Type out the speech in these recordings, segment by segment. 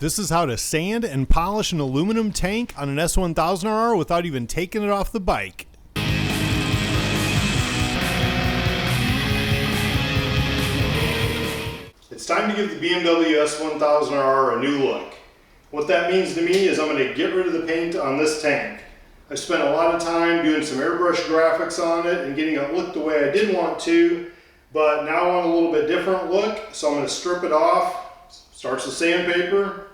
This is how to sand and polish an aluminum tank on an S1000rr without even taking it off the bike. It's time to give the BMW S1000rr a new look. What that means to me is I'm going to get rid of the paint on this tank. I spent a lot of time doing some airbrush graphics on it and getting it look the way I did want to, but now I want a little bit different look, so I'm going to strip it off. Starts with sandpaper,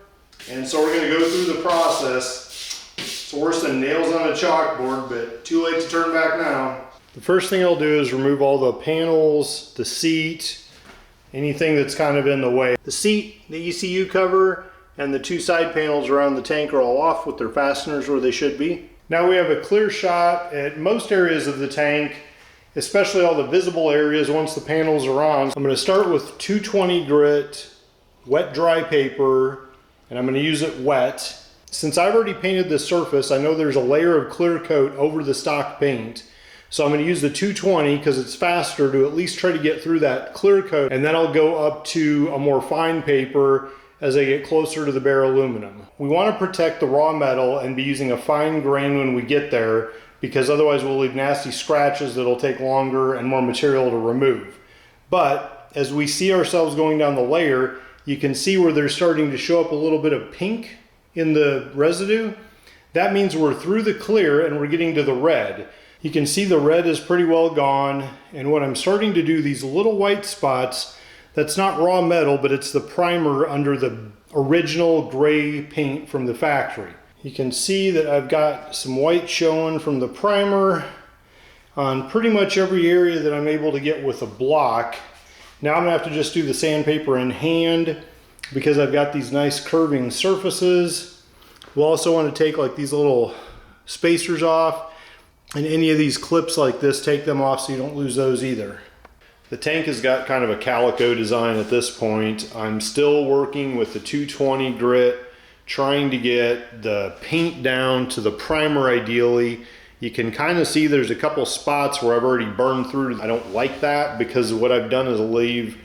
and so we're going to go through the process. It's worse than nails on a chalkboard, but too late to turn back now. The first thing I'll do is remove all the panels, the seat, anything that's kind of in the way. The seat, the ECU cover, and the two side panels around the tank are all off with their fasteners where they should be. Now we have a clear shot at most areas of the tank, especially all the visible areas once the panels are on. I'm going to start with 220 grit wet dry paper, and I'm going to use it wet. Since I've already painted this surface, I know there's a layer of clear coat over the stock paint. So I'm going to use the 220 because it's faster to at least try to get through that clear coat, and then I'll go up to a more fine paper as I get closer to the bare aluminum. We want to protect the raw metal and be using a fine grain when we get there, because otherwise we'll leave nasty scratches that'll take longer and more material to remove. But as we see ourselves going down the layer, you can see where there's starting to show up a little bit of pink in the residue. That means we're through the clear and we're getting to the red. You can see the red is pretty well gone, and what I'm starting to do, these little white spots, that's not raw metal, but it's the primer under the original gray paint from the factory. You can see that I've got some white showing from the primer on pretty much every area that I'm able to get with a block. Now I'm gonna have to just do the sandpaper in hand because I've got these nice curving surfaces. We'll also want to take like these little spacers off, and any of these clips like this, take them off so you don't lose those either. The tank has got kind of a calico design at this point. I'm still working with the 220 grit, trying to get the paint down to the primer ideally. You can kind of see there's a couple spots where I've already burned through. I don't like that because what I've done is leave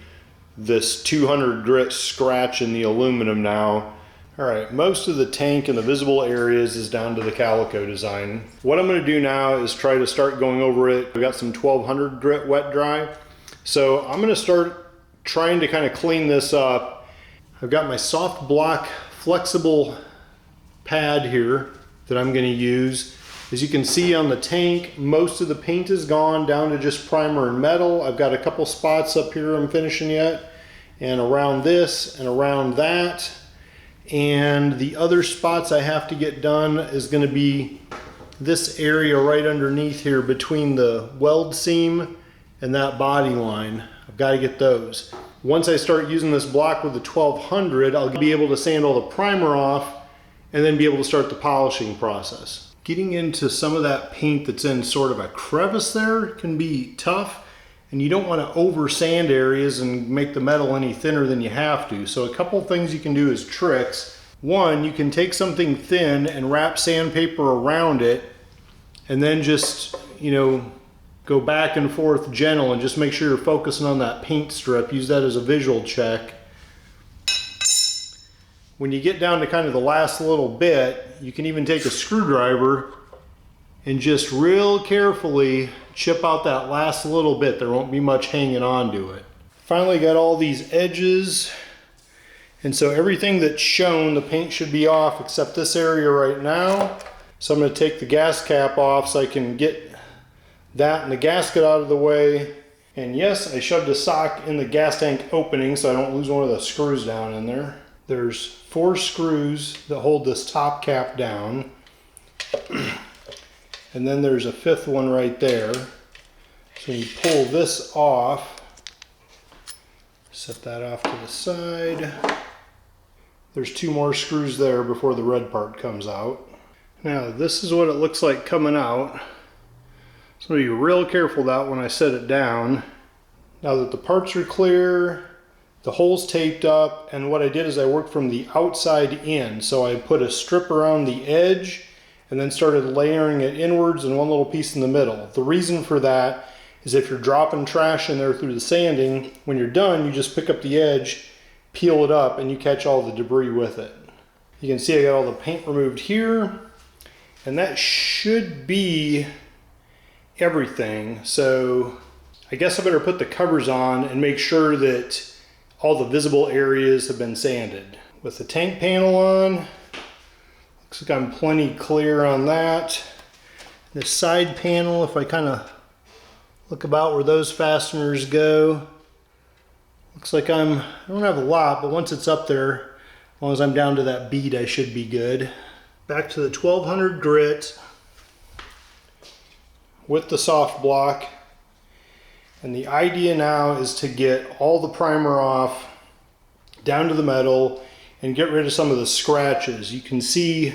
this 200 grit scratch in the aluminum now. All right, most of the tank and the visible areas is down to the calico design. What I'm going to do now is try to start going over it. I've got some 1200 grit wet dry. So I'm going to start trying to kind of clean this up. I've got my soft block flexible pad here that I'm going to use. As you can see on the tank, most of the paint is gone down to just primer and metal. I've got a couple spots up here I'm finishing yet, and around this and around that. And the other spots I have to get done is going to be this area right underneath here between the weld seam and that body line. I've got to get those. Once I start using this block with the 1200, I'll be able to sand all the primer off and then be able to start the polishing process. Getting into some of that paint that's in sort of a crevice there can be tough, and you don't want to over sand areas and make the metal any thinner than you have to. So a couple things you can do as tricks. One, you can take something thin and wrap sandpaper around it, and then just, go back and forth gentle and just make sure you're focusing on that paint strip. Use that as a visual check. When you get down to kind of the last little bit, you can even take a screwdriver and just real carefully chip out that last little bit. There won't be much hanging on to it. Finally got all these edges, and so everything that's shown, the paint should be off except this area right now. So I'm going to take the gas cap off so I can get that and the gasket out of the way. And yes, I shoved a sock in the gas tank opening so I don't lose one of the screws down in there. There's 4 screws that hold this top cap down. And then there's a 5th one right there. So you pull this off, set that off to the side. There's 2 more screws there before the red part comes out. Now this is what it looks like coming out. So be real careful that when I set it down. Now that the parts are clear, the hole's taped up, and what I did is I worked from the outside in. So I put a strip around the edge and then started layering it inwards and one little piece in the middle. The reason for that is if you're dropping trash in there through the sanding, when you're done, you just pick up the edge, peel it up, and you catch all the debris with it. You can see I got all the paint removed here, and that should be everything. So I guess I better put the covers on and make sure that all the visible areas have been sanded. With the tank panel on, looks like I'm plenty clear on that. The side panel, if I kind of look about where those fasteners go, looks like I don't have a lot, but once it's up there, as long as I'm down to that bead, I should be good. Back to the 1200 grit with the soft block. And the idea now is to get all the primer off down to the metal and get rid of some of the scratches. You can see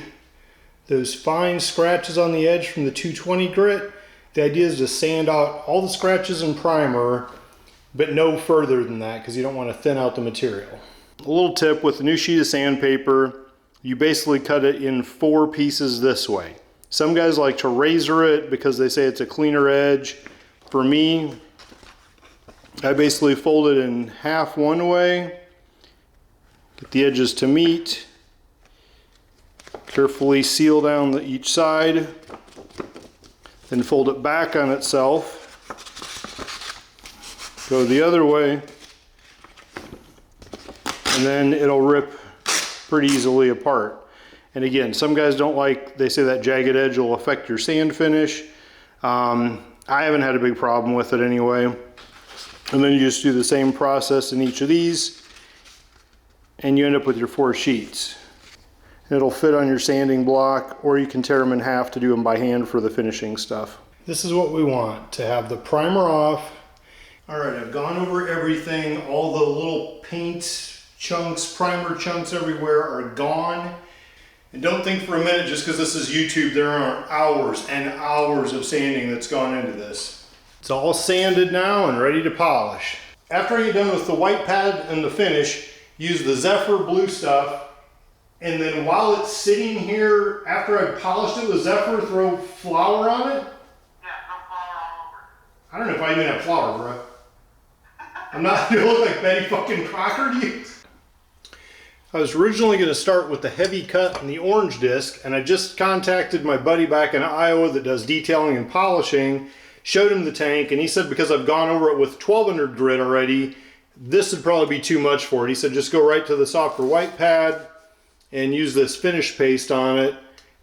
those fine scratches on the edge from the 220 grit. The idea is to sand out all the scratches in primer, but no further than that because you don't want to thin out the material. A little tip with the new sheet of sandpaper, you basically cut it in 4 pieces this way. Some guys like to razor it because they say it's a cleaner edge. For me, I basically fold it in half one way, get the edges to meet, carefully seal down each side, then fold it back on itself, go the other way, and then it'll rip pretty easily apart. And again, some guys don't like, they say that jagged edge will affect your sand finish. I haven't had a big problem with it anyway. And then you just do the same process in each of these, and you end up with your 4 sheets. It'll fit on your sanding block, or you can tear them in half to do them by hand for the finishing stuff. This is what we want, to have the primer off. All right, I've gone over everything. All the little paint chunks, primer chunks everywhere are gone. And don't think for a minute, just because this is YouTube, there are hours and hours of sanding that's gone into this. It's all sanded now and ready to polish. After I get done with the white pad and the finish, use the Zephyr blue stuff, and then while it's sitting here, after I've polished it with Zephyr, throw flour on it? Yeah, throw flour all over it. I don't know if I even have flour, bro. I'm not gonna look like Betty fucking Crocker to you. I was originally going to start with the heavy cut and the orange disc, and I just contacted my buddy back in Iowa that does detailing and polishing, showed him the tank, and he said because I've gone over it with 1200 grit already, this would probably be too much for it. He said just go right to the softer white pad and use this finish paste on it,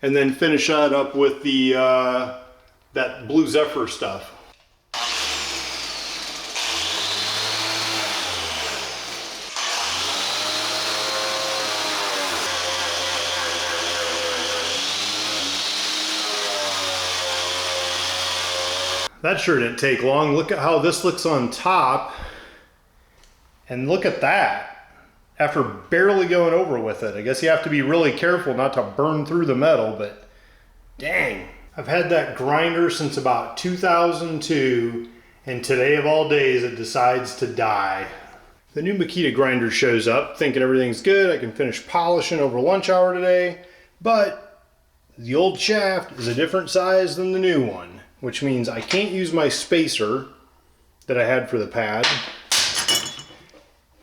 and then finish that up with the that blue Zephyr stuff. That sure didn't take long. Look at how this looks on top. And look at that. After barely going over with it. I guess you have to be really careful not to burn through the metal, but dang. I've had that grinder since about 2002, and today of all days it decides to die. The new Makita grinder shows up, thinking everything's good. I can finish polishing over lunch hour today, but the old shaft is a different size than the new one, which means I can't use my spacer that I had for the pad,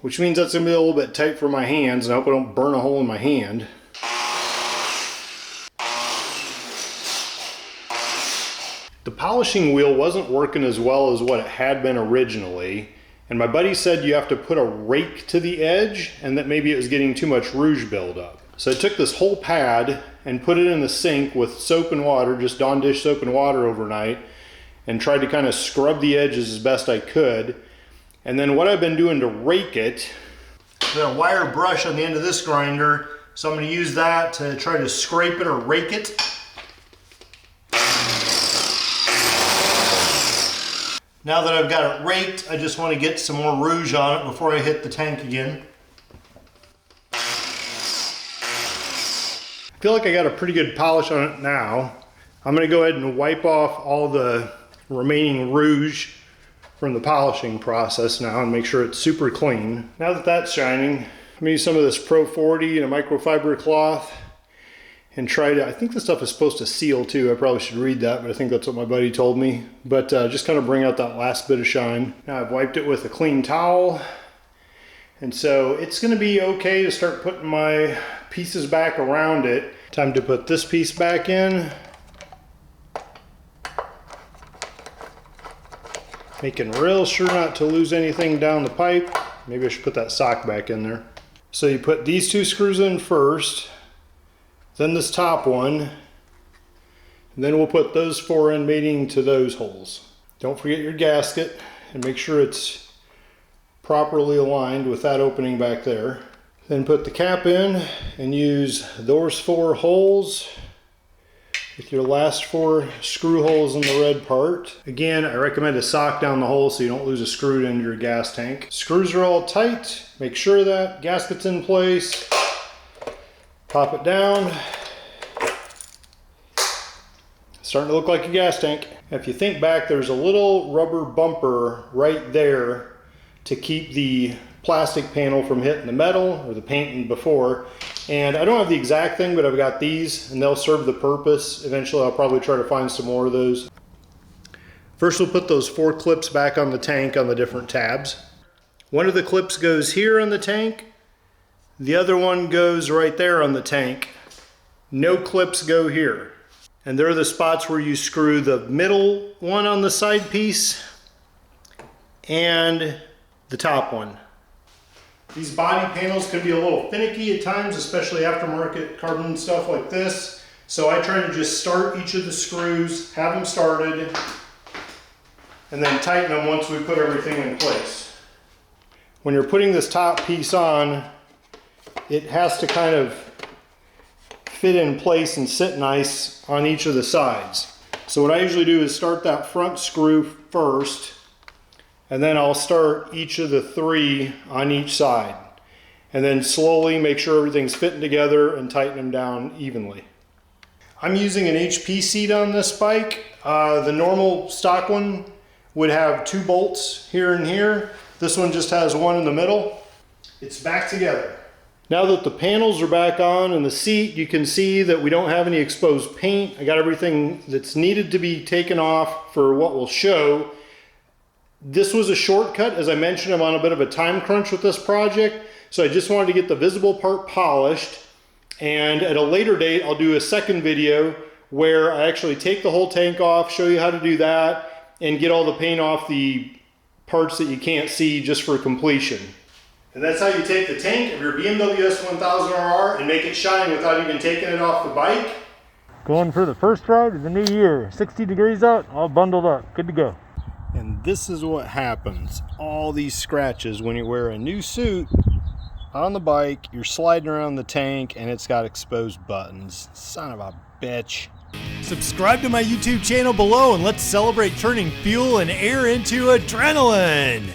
which means that's gonna be a little bit tight for my hands, and I hope I don't burn a hole in my hand. The polishing wheel wasn't working as well as what it had been originally, and my buddy said you have to put a rake to the edge and that maybe it was getting too much rouge buildup. So I took this whole pad and put it in the sink with soap and water, just Dawn dish soap and water overnight, and tried to kind of scrub the edges as best I could. And then what I've been doing to rake it, I've got a wire brush on the end of this grinder, so I'm going to use that to try to scrape it or rake it. Now that I've got it raked, I just want to get some more rouge on it before I hit the tank again. I feel like I got a pretty good polish on it now. I'm going to go ahead and wipe off all the remaining rouge from the polishing process now and make sure it's super clean. Now that that's shining, I'm going to use some of this Pro 40 and a microfiber cloth and try to, I think this stuff is supposed to seal too. I probably should read that, but I think that's what my buddy told me. But just kind of bring out that last bit of shine. Now I've wiped it with a clean towel. And so it's going to be okay to start putting my pieces back around it. Time to put this piece back in. Making real sure not to lose anything down the pipe. Maybe I should put that sock back in there. So you put these 2 screws in first, then this top one, and then we'll put those 4 in mating to those holes. Don't forget your gasket and make sure it's properly aligned with that opening back there. Then put the cap in and use those 4 holes with your last 4 screw holes in the red part. Again, I recommend a sock down the hole so you don't lose a screw into your gas tank. Screws are all tight. Make sure that gasket's in place. Pop it down. Starting to look like a gas tank. If you think back, there's a little rubber bumper right there to keep the plastic panel from hitting the metal or the paint before. And I don't have the exact thing, but I've got these and they'll serve the purpose. Eventually I'll probably try to find some more of those. First we'll put those 4 clips back on the tank on the different tabs. One of the clips goes here on the tank. The other one goes right there on the tank. No clips go here. And they're the spots where you screw the middle one on the side piece and the top one. These body panels can be a little finicky at times, especially aftermarket carbon stuff like this. So I try to just start each of the screws, have them started, and then tighten them once we put everything in place. When you're putting this top piece on, it has to kind of fit in place and sit nice on each of the sides. So what I usually do is start that front screw first, and then I'll start each of the 3 on each side. And then slowly make sure everything's fitting together and tighten them down evenly. I'm using an HP seat on this bike. The normal stock one would have 2 bolts here and here. This one just has 1 in the middle. It's back together. Now that the panels are back on and the seat, you can see that we don't have any exposed paint. I got everything that's needed to be taken off for what we'll show. This was a shortcut. As I mentioned, I'm on a bit of a time crunch with this project, so I just wanted to get the visible part polished, and at a later date I'll do a second video where I actually take the whole tank off, show you how to do that, and get all the paint off the parts that you can't see just for completion. And that's how you take the tank of your BMW S1000rr and make it shine without even taking it off the bike. Going for the first ride of the new year. 60 degrees out, all bundled up, good to go. And this is what happens. All these scratches when you wear a new suit on the bike, you're sliding around the tank and it's got exposed buttons. Son of a bitch. Subscribe to my YouTube channel below and let's celebrate turning fuel and air into adrenaline.